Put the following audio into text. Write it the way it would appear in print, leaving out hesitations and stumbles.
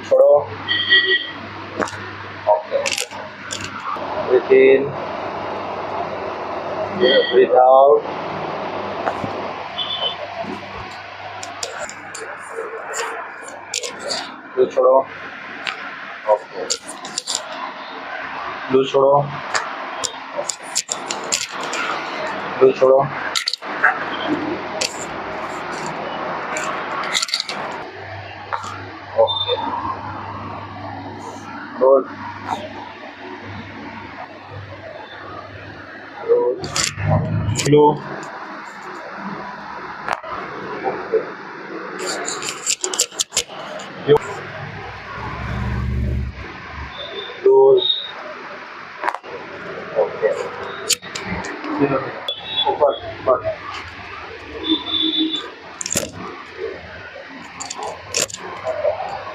छोड़ो। Okay. Breathe इन, breathe out. Loose छोड़ो। Okay. Loose छोड़ो। लूज छोड़ो। ओके। गुड। गुड। स्लो।